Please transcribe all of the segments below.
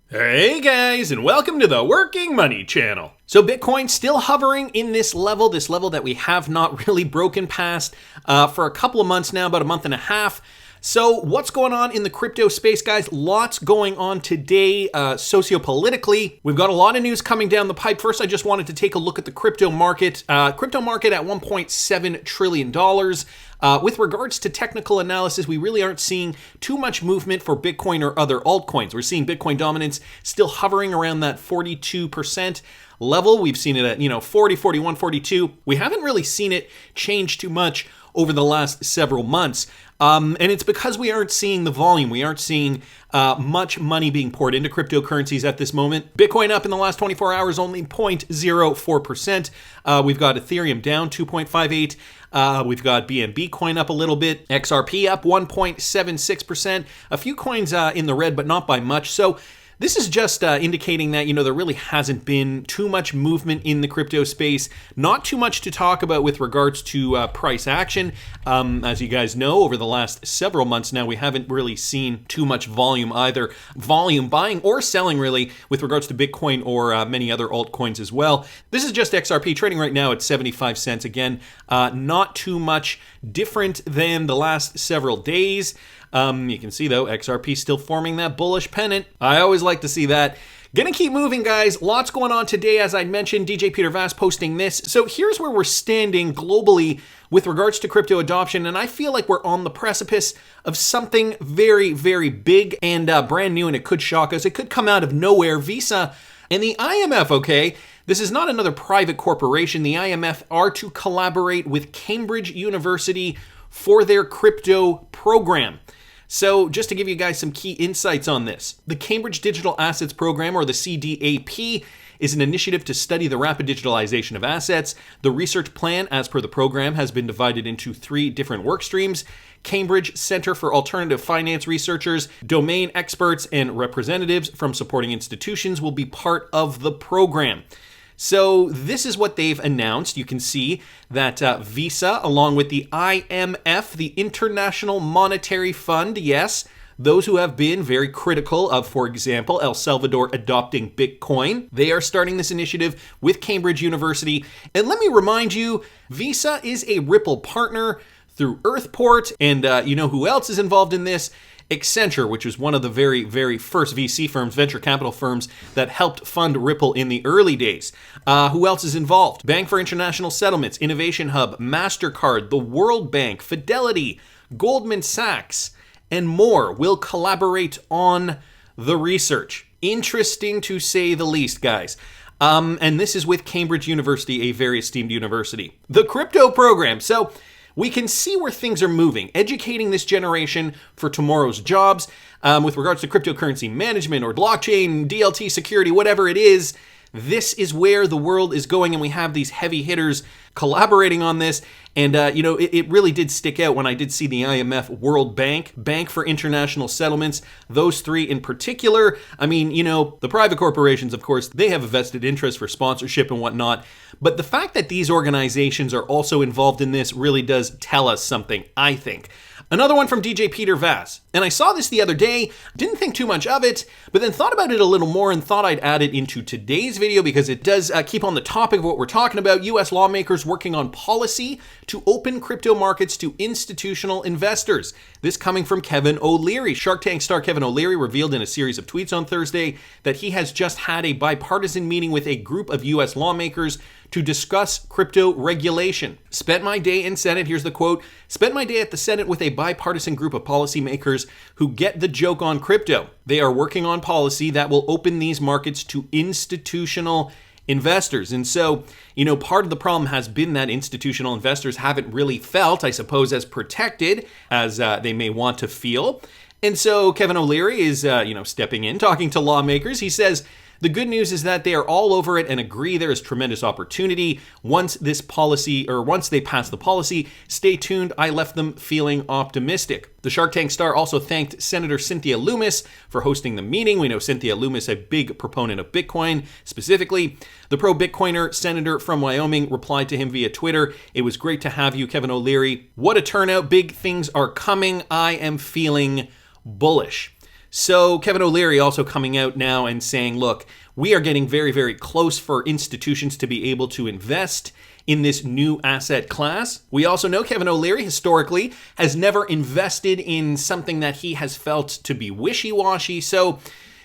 Hey guys, and welcome to the Working Money channel. So Bitcoin still hovering in this level that we have not really broken past for a couple of months now, about a month and a half. So what's going on in the crypto space, guys? Lots going on today sociopolitically. We've got a lot of news coming down the pipe. First, I just wanted to take a look at the crypto market. Crypto market at $1.7 trillion. With regards to technical analysis, we really aren't seeing too much movement for Bitcoin or other altcoins. We're seeing Bitcoin dominance still hovering around that 42% level. We've seen it at 40, 41, 42. We haven't really seen it change too much over the last several months. And it's because we aren't seeing the volume. We aren't seeing much money being poured into cryptocurrencies at this moment. Bitcoin up in the last 24 hours, only 0.04%. We've got Ethereum down 2.58%. We've got BNB coin up a little bit. XRP up 1.76%. A few coins in the red, but not by much. So this is just indicating that, there really hasn't been too much movement in the crypto space. Not too much to talk about with regards to price action. As you guys know, over the last several months now, we haven't really seen too much volume either. Volume buying or selling, really, with regards to Bitcoin or many other altcoins as well. This is just XRP trading right now at 75 cents. Again, not too much different than the last several days. You can see, though, XRP still forming that bullish pennant. I always like to see that. Gonna keep moving, guys. Lots going on today, as I mentioned. DJ Peter Vass posting this. So here's where we're standing globally with regards to crypto adoption, and I feel like we're on the precipice of something very, very big and brand new, and it could shock us. It could come out of nowhere. Visa and the IMF, okay? This is not another private corporation. The IMF are to collaborate with Cambridge University for their crypto program. So just to give you guys some key insights on this, the Cambridge Digital Assets Program, or the CDAP, is an initiative to study the rapid digitalization of assets. The research plan, as per the program, has been divided into 3 different work streams. Cambridge Center for Alternative Finance researchers, domain experts, and representatives from supporting institutions will be part of the program. So this is what they've announced. You can see that Visa, along with the IMF, the International Monetary Fund, yes, those who have been very critical of, for example, El Salvador adopting Bitcoin, they are starting this initiative with Cambridge University. And let me remind you, Visa is a Ripple partner through Earthport, and you know who else is involved in this? Accenture, which was one of the very, very first VC firms, venture capital firms, that helped fund Ripple in the early days. Who else is involved? Bank for International Settlements, Innovation Hub, MasterCard, the World Bank, Fidelity, Goldman Sachs, and more will collaborate on the research. Interesting to say the least, guys. And this is with Cambridge University, a very esteemed university. The crypto program. So we can see where things are moving, educating this generation for tomorrow's jobs with regards to cryptocurrency management or blockchain, DLT security, whatever it is. This is where the world is going, and we have these heavy hitters collaborating on this. And, it really did stick out when I did see the IMF, World Bank, Bank for International Settlements, those 3 in particular. I mean, the private corporations, of course, they have a vested interest for sponsorship and whatnot. But the fact that these organizations are also involved in this really does tell us something, I think. Another one from DJ Peter Vass. And I saw this the other day, didn't think too much of it, but then thought about it a little more and thought I'd add it into today's video because it does keep on the topic of what we're talking about. U.S. lawmakers working on policy to open crypto markets to institutional investors. This coming from Kevin O'Leary. Shark Tank star Kevin O'Leary revealed in a series of tweets on Thursday that he has just had a bipartisan meeting with a group of U.S. lawmakers to discuss crypto regulation. Spent my day in Senate, here's the quote, spent my day at the Senate with a bipartisan group of policymakers who get the joke on crypto. They are working on policy that will open these markets to institutional investors. And so, part of the problem has been that institutional investors haven't really felt, I suppose, as protected as they may want to feel. And so Kevin O'Leary is, stepping in, talking to lawmakers. He says, the good news is that they are all over it and agree there is tremendous opportunity. Once they pass the policy, stay tuned. I left them feeling optimistic. The Shark Tank star also thanked Senator Cynthia Lummis for hosting the meeting. We know Cynthia Lummis, a big proponent of Bitcoin. Specifically, the pro-Bitcoiner senator from Wyoming replied to him via Twitter, "It was great to have you, Kevin O'Leary. What a turnout. Big things are coming. I am feeling bullish." So Kevin O'Leary also coming out now and saying, look, we are getting very, very close for institutions to be able to invest in this new asset class. We also know Kevin O'Leary historically has never invested in something that he has felt to be wishy-washy. So,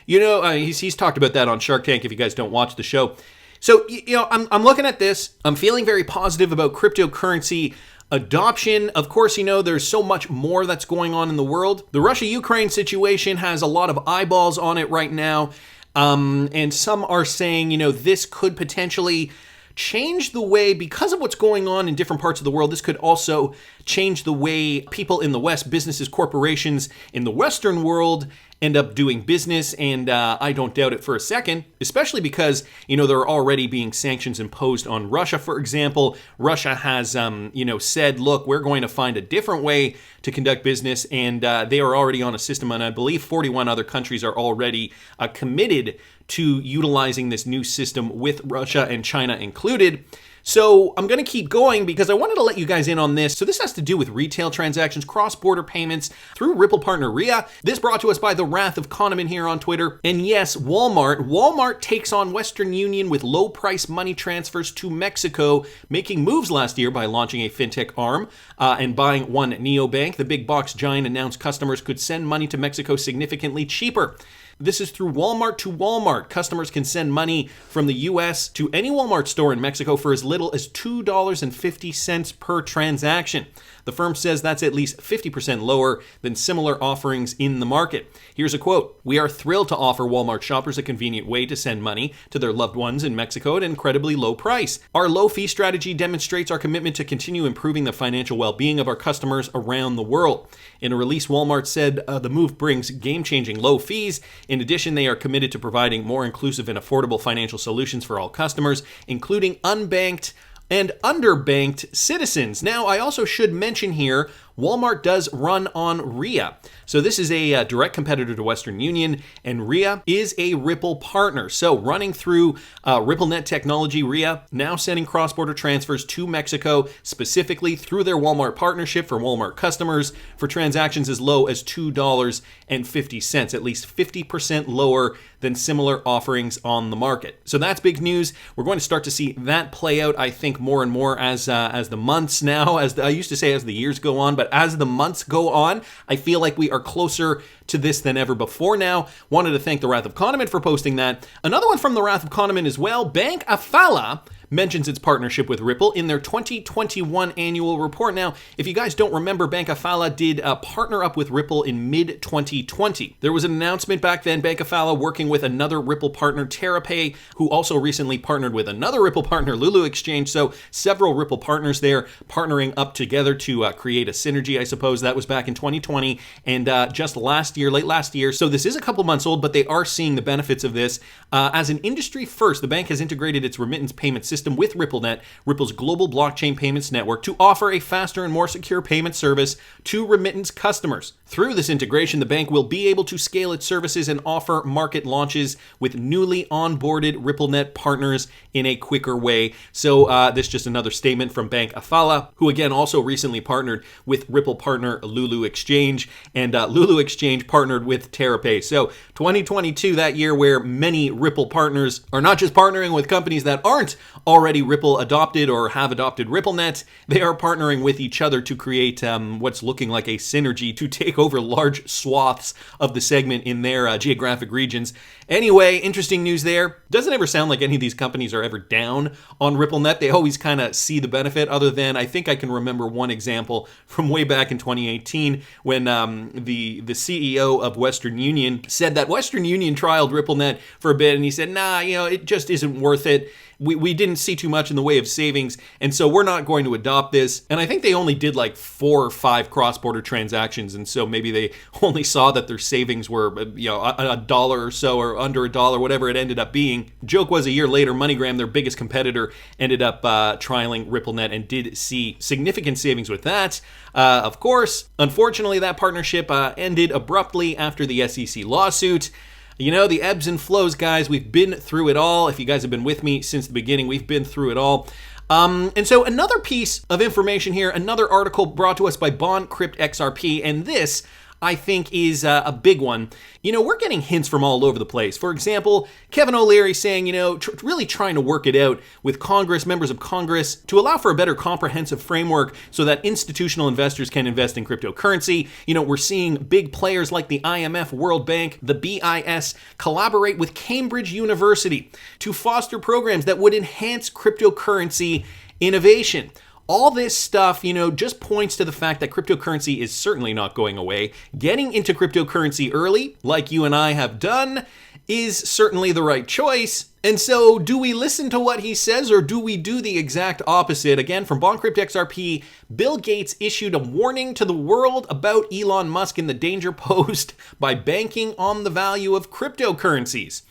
he's talked about that on Shark Tank if you guys don't watch the show. So, I'm looking at this. I'm feeling very positive about cryptocurrency adoption. Of course, there's so much more that's going on in the world. The Russia-Ukraine situation has a lot of eyeballs on it right now. And some are saying, this could potentially change the way, because of what's going on in different parts of the world, this could also change the way people in the West, businesses, corporations in the Western world end up doing business. And I don't doubt it for a second, especially because, there are already being sanctions imposed on Russia. For example, Russia has, said, look, we're going to find a different way to conduct business. And they are already on a system. And I believe 41 other countries are already committed to utilizing this new system, with Russia and China included. So I'm going to keep going because I wanted to let you guys in on this. So this has to do with retail transactions, cross-border payments through Ripple partner RIA. This brought to us by the Wrath of Kahneman here on Twitter. And yes, Walmart takes on Western Union with low-price money transfers to Mexico, making moves last year by launching a fintech arm and buying one neobank. The big box giant announced customers could send money to Mexico significantly cheaper. This is through Walmart to Walmart. Customers can send money from the US to any Walmart store in Mexico for as little as $2.50 per transaction. The firm says that's at least 50% lower than similar offerings in the market. Here's a quote. "We are thrilled to offer Walmart shoppers a convenient way to send money to their loved ones in Mexico at an incredibly low price. Our low fee strategy demonstrates our commitment to continue improving the financial well-being of our customers around the world." In a release, Walmart said the move brings game-changing low fees. In addition, they are committed to providing more inclusive and affordable financial solutions for all customers, including unbanked and underbanked citizens. Now, I also should mention here, Walmart does run on RIA. So this is a direct competitor to Western Union, and RIA is a Ripple partner. So running through RippleNet technology, RIA now sending cross-border transfers to Mexico, specifically through their Walmart partnership for Walmart customers for transactions as low as $2.50, at least 50% lower than similar offerings on the market. So that's big news. We're going to start to see that play out, I think, more and more as the months now, I used to say as the years go on, but as the months go on, I feel like we are closer to this than ever before now. Wanted to thank the Wrath of Kahneman for posting that. Another one from the Wrath of Kahneman as well. Bank Afala mentions its partnership with Ripple in their 2021 annual report. Now, if you guys don't remember, Bank Afala did partner up with Ripple in mid-2020. There was an announcement back then, Bank Afala working with another Ripple partner, TerraPay, who also recently partnered with another Ripple partner, Lulu Exchange. So several Ripple partners there partnering up together to create a synergy, I suppose. That was back in 2020 and just late last year. So this is a couple months old, but they are seeing the benefits of this. As an industry first, the bank has integrated its remittance payment system with RippleNet, Ripple's global blockchain payments network, to offer a faster and more secure payment service to remittance customers. Through this integration, the bank will be able to scale its services and offer market launches with newly onboarded RippleNet partners in a quicker way. So this is just another statement from Bank Afala, who again also recently partnered with Ripple partner Lulu Exchange, and Lulu Exchange partnered with TerraPay. So 2022, that year where many Ripple partners are not just partnering with companies that aren't already Ripple adopted or have adopted RippleNet, they are partnering with each other to create what's looking like a synergy to take over large swaths of the segment in their geographic regions. Anyway, interesting news there. Doesn't ever sound like any of these companies are ever down on RippleNet. They always kind of see the benefit, other than I think I can remember one example from way back in 2018 when the CEO of Western Union said that Western Union trialed RippleNet for a bit, and he said, nah, it just isn't worth it. We didn't see too much in the way of savings, and so we're not going to adopt this. And I think they only did like 4 or 5 cross-border transactions, and so maybe they only saw that their savings were, $1 or so, or under $1, whatever it ended up being. Joke was, a year later, MoneyGram, their biggest competitor, ended up trialing RippleNet and did see significant savings with that. Of course, unfortunately, that partnership ended abruptly after the SEC lawsuit. The ebbs and flows, guys. We've been through it all. If you guys have been with me since the beginning, we've been through it all. And so another piece of information here, another article brought to us by Bond Crypt XRP, and this I think is a big one. You know, we're getting hints from all over the place. For example, Kevin O'Leary saying, you know, really trying to work it out with Congress, members of Congress, to allow for a better comprehensive framework so that institutional investors can invest in cryptocurrency. You know, we're seeing big players like the IMF, World Bank, the BIS collaborate with Cambridge University to foster programs that would enhance cryptocurrency innovation. All this stuff, you know, just points to the fact that cryptocurrency is certainly not going away. Getting into cryptocurrency early, like you and I have done, is certainly the right choice. And so, do we listen to what he says, or do we do the exact opposite? Again, from BondCrypt XRP, Bill Gates issued a warning to the world about Elon Musk and the danger posed by banking on the value of cryptocurrencies.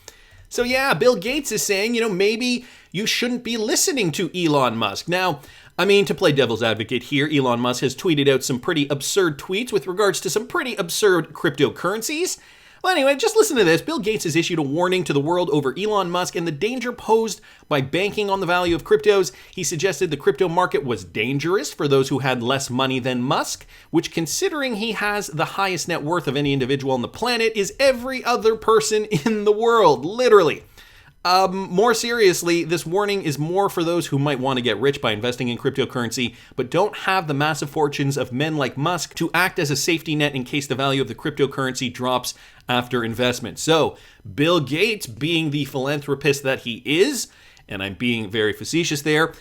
So yeah, Bill Gates is saying, you know, maybe you shouldn't be listening to Elon Musk. Now, I mean, to play devil's advocate here, Elon Musk has tweeted out some pretty absurd tweets with regards to some pretty absurd cryptocurrencies. Well, anyway, just listen to this. Bill Gates has issued a warning to the world over Elon Musk and the danger posed by banking on the value of cryptos. He suggested the crypto market was dangerous for those who had less money than Musk, which, considering he has the highest net worth of any individual on the planet, is every other person in the world, literally. More seriously, this warning is more for those who might want to get rich by investing in cryptocurrency, but don't have the massive fortunes of men like Musk to act as a safety net in case the value of the cryptocurrency drops after investment. So, Bill Gates, being the philanthropist that he is, and I'm being very facetious there,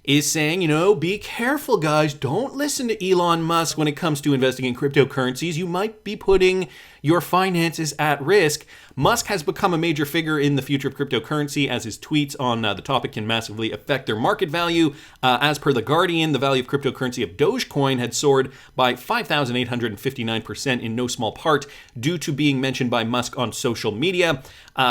is saying, you know, be careful, guys. Don't listen to Elon Musk when it comes to investing in cryptocurrencies. You might be putting your finances at risk. Musk has become a major figure in the future of cryptocurrency, as his tweets on the topic can massively affect their market value. As per The Guardian, the value of cryptocurrency of Dogecoin had soared by 5,859% in no small part due to being mentioned by Musk on social media.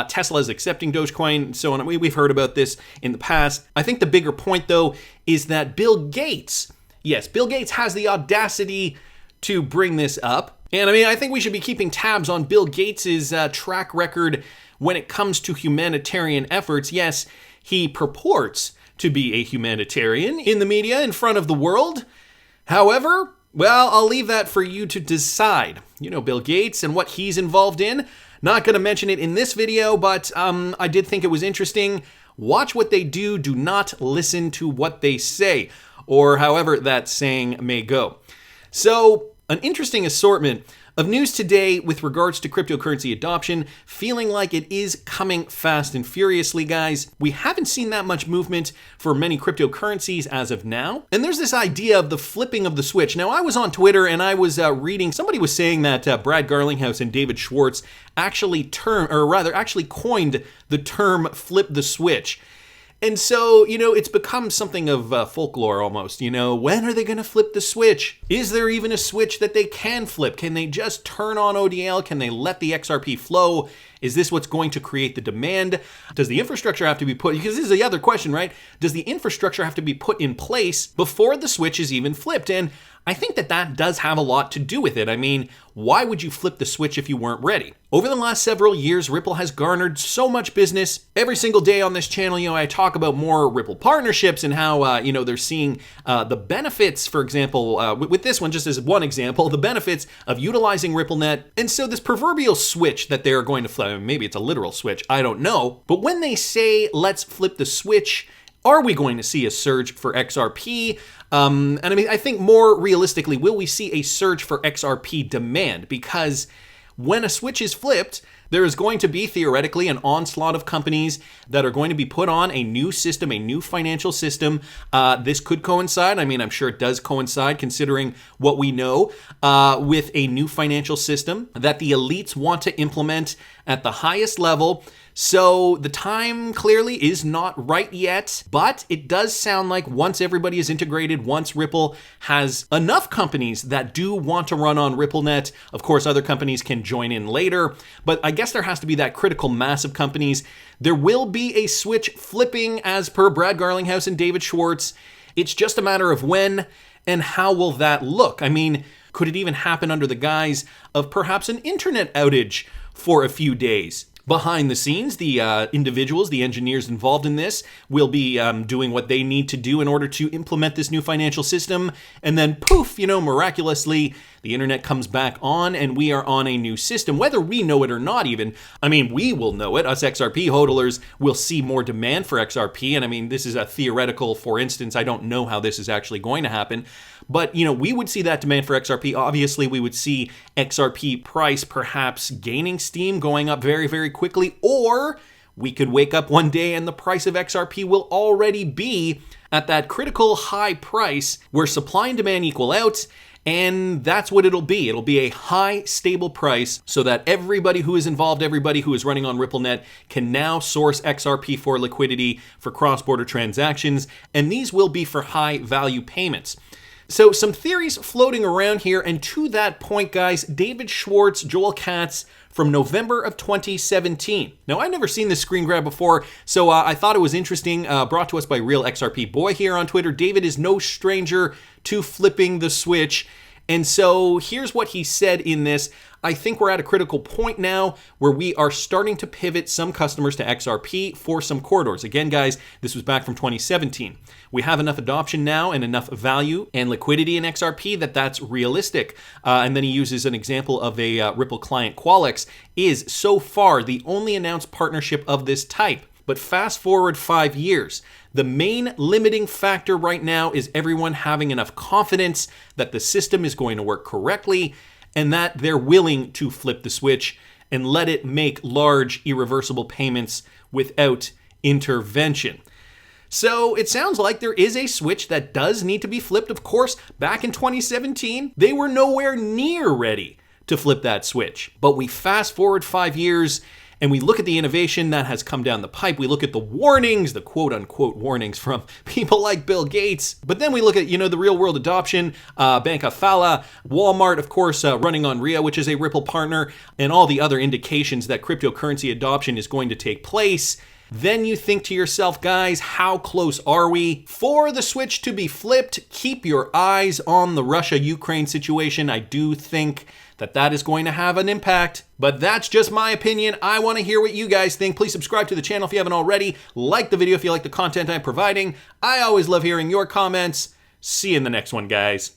Tesla is accepting Dogecoin, so on. We've heard about this in the past. I think the bigger point, though, is that Bill Gates, yes, Bill Gates has the to bring this up. And I mean, I think we should be keeping tabs on Bill Gates' track record when it comes to humanitarian efforts. Yes, he purports to be a humanitarian in the media in front of the world. However, well, I'll leave that for you to decide. You know, Bill Gates and what he's involved in. Not going to mention it in this video, but I did think it was interesting. Watch what they do. Do not listen to what they say, or however that saying may go. So, an interesting assortment of news today with regards to cryptocurrency adoption, feeling like it is coming fast and furiously, guys. We haven't seen that much movement for many cryptocurrencies as of now. And there's this idea of the flipping of the switch. Now, I was on Twitter and I was reading, somebody was saying that Brad Garlinghouse and David Schwartz actually coined the term flip the switch. And so, you know, it's become something of folklore almost, you know, when are they going to flip the switch? Is there even a switch that they can flip? Can they just turn on ODL? Can they let the XRP flow? Is this what's going to create the demand? Does the infrastructure have to be put, because this is the other question, right? Does the infrastructure have to be put in place before the switch is even flipped? And I think that does have a lot to do with it. I mean, why would you flip the switch if you weren't ready? Over the last several years, Ripple has garnered so much business. Every single day on this channel, you know, I talk about more Ripple partnerships and how, you know, they're seeing the benefits, for example, with this one, just as one example, the benefits of utilizing RippleNet. And so this proverbial switch that they're going to flip, maybe it's a literal switch, I don't know. But when they say, let's flip the switch, are we going to see a surge for XRP? And I mean, I think more realistically, will we see a surge for XRP demand? Because when a switch is flipped, there is going to be theoretically an onslaught of companies that are going to be put on a new system, a new financial system. This could coincide. I mean, I'm sure it does coincide considering what we know with a new financial system that the elites want to implement at the highest level. So the time clearly is not right yet, but it does sound like once everybody is integrated, once Ripple has enough companies that do want to run on RippleNet, of course, other companies can join in later, but I guess there has to be that critical mass of companies. There will be a switch flipping as per Brad Garlinghouse and David Schwartz. It's just a matter of when and how will that look? I mean, could it even happen under the guise of perhaps an internet outage for a few days? Behind the scenes, the individuals, the engineers involved in this will be doing what they need to do in order to implement this new financial system. And then poof, miraculously, the internet comes back on and we are on a new system, whether we know it or not even. I mean, we will know it. Us XRP hodlers will see more demand for XRP. And I mean, this is a theoretical, for instance. I don't know how this is actually going to happen. But, we would see that demand for XRP. Obviously, we would see XRP price perhaps gaining steam, going up very, very quickly. Or we could wake up one day and the price of XRP will already be at that critical high price where supply and demand equal out. And that's what it'll be. It'll be a high, stable price so that everybody who is involved, everybody who is running on RippleNet can now source XRP for liquidity for cross-border transactions. And these will be for high value payments. So some theories floating around here. And to that point, guys, David Schwartz, Joel Katz, from November of 2017. Now, I've never seen this screen grab before, so I thought it was interesting. Brought to us by Real XRP Boy here on Twitter. David is no stranger to flipping the switch. And so here's what he said in this. I think we're at a critical point now where we are starting to pivot some customers to XRP for some corridors. Again, guys, this was back from 2017. We have enough adoption now and enough value and liquidity in XRP that's realistic. And then he uses an example of a Ripple client, Qualix, is so far the only announced partnership of this type. But fast forward 5 years. The main limiting factor right now is everyone having enough confidence that the system is going to work correctly and that they're willing to flip the switch and let it make large, irreversible payments without intervention. So it sounds like there is a switch that does need to be flipped. Of course, back in 2017, they were nowhere near ready to flip that switch. But we fast forward 5 years and we look at the innovation that has come down the pipe. We look at the warnings, the quote unquote warnings from people like Bill Gates. But then we look at, the real world adoption, Bank of Fala, Walmart, of course, running on RIA, which is a Ripple partner, and all the other indications that cryptocurrency adoption is going to take place. Then you think to yourself, guys, how close are we for the switch to be flipped? Keep your eyes on the Russia-Ukraine situation. I do think that is going to have an impact, but that's just my opinion. I want to hear what you guys think. Please subscribe to the channel if you haven't already. Like the video if you like the content I'm providing. I always love hearing your comments. See you in the next one, guys.